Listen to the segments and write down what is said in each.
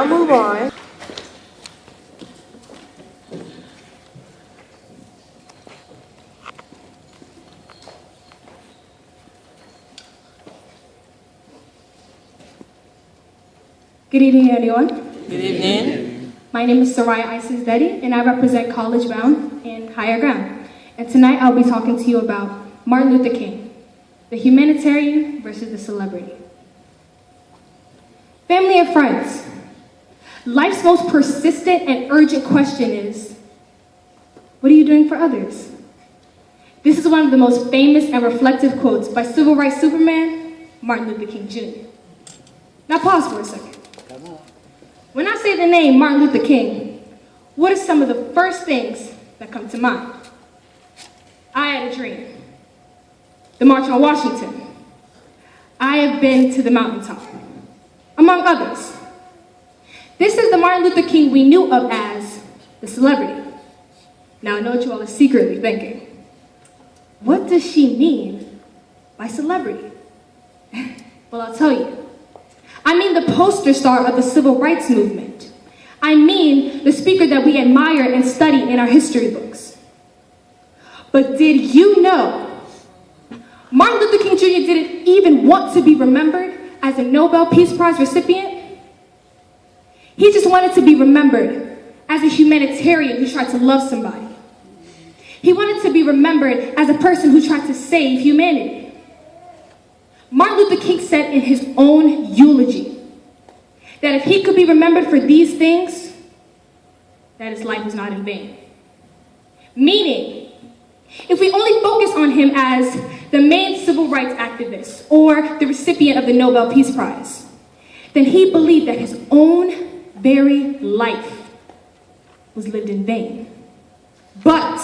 now move on. Good evening, everyone. Good evening. My name is Soraya Isis Dedi, and I represent College Bound and Higher Ground. And tonight I'll be talking to you about Martin Luther King, the humanitarian versus the celebrity. Family and friends, life's most persistent and urgent question is, what are you doing for others? This is one of the most famous and reflective quotes by civil rights superman, Martin Luther King Jr. Now pause for a second. When I say the name Martin Luther King, what are some of the first things that come to mind? I had a dream. The March on Washington. I have been to the mountaintop, among others. This is the Martin Luther King we knew of as the celebrity. Now I know what you all are secretly thinking. What does she mean by celebrity? Well, I'll tell you. I mean the poster star of the civil rights movement. I mean the speaker that we admire and study in our history books. But did you know Martin Luther King Jr. didn't even want to be remembered as a Nobel Peace Prize recipient? He just wanted to be remembered as a humanitarian who tried to love somebody. He wanted to be remembered as a person who tried to save humanity. Martin Luther King said in his own eulogy that if he could be remembered for these things, that his life was not in vain. Meaning, if we only focus on him as the main civil rights activist or the recipient of the Nobel Peace Prize, then he believed that his own very life was lived in vain. But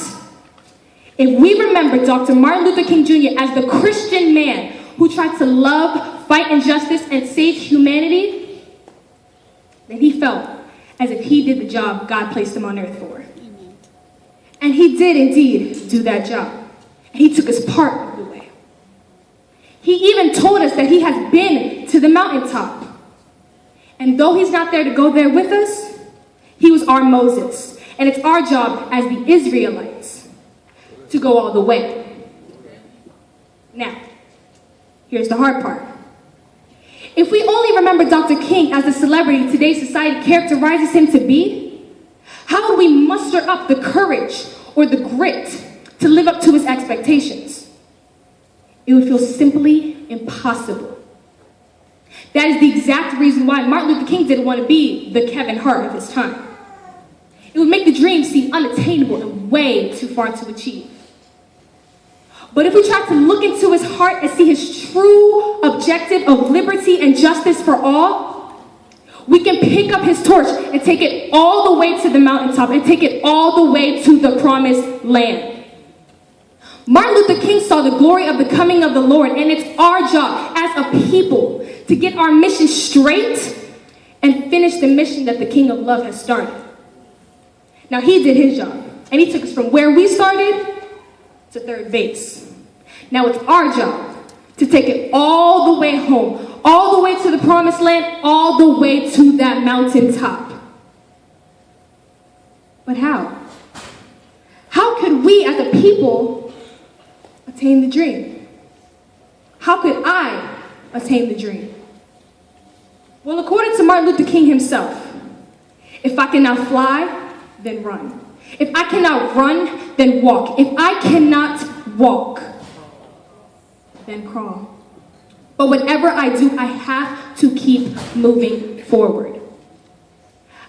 if we remember Dr. Martin Luther King Jr. as the Christian man who tried to love, fight injustice, and save humanity, then he felt as if he did the job God placed him on earth for. And he did indeed do that job. And he took us part of the way. He even told us that he has been to the mountaintop. And though he's not there to go there with us, he was our Moses. And it's our job as the Israelites to go all the way. Now, here's the hard part. If we only remember Dr. King as the celebrity today's society characterizes him to be, how would we muster up the courage or the grit to live up to his expectations? It would feel simply impossible. That is the exact reason why Martin Luther King didn't want to be the Kevin Hart of his time. It would make the dream seem unattainable and way too far to achieve. But if we try to look into his heart and see his true objective of liberty and justice for all, we can pick up his torch and take it all the way to the mountaintop and take it all the way to the promised land. Martin Luther King saw the glory of the coming of the Lord, and it's our job as a people to get our mission straight and finish the mission that the King of Love has started. Now, he did his job, and he took us from where we started to third base. Now it's our job to take it all the way home, all the way to the promised land, all the way to that mountaintop. But how? How could we as a people attain the dream? How could I attain the dream? Well, according to Martin Luther King himself, if I cannot fly, then run. If I cannot run, then walk. If I cannot walk, then crawl. But whatever I do, I have to keep moving forward.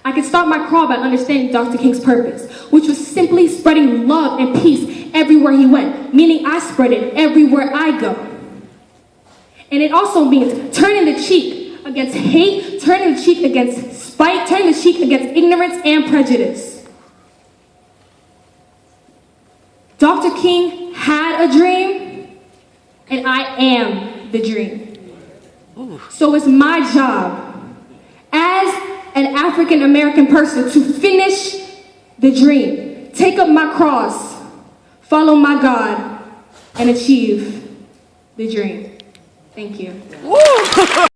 I can start my crawl by understanding Dr. King's purpose, which was simply spreading love and peace everywhere he went, meaning I spread it everywhere I go. And it also means turning the cheek against hate, turning the cheek against spite, turning the cheek against ignorance and prejudice. Dr. King had a dream, and I am the dream. Ooh. So it's my job as an African American person to finish the dream, take up my cross, follow my God, and achieve the dream. Thank you.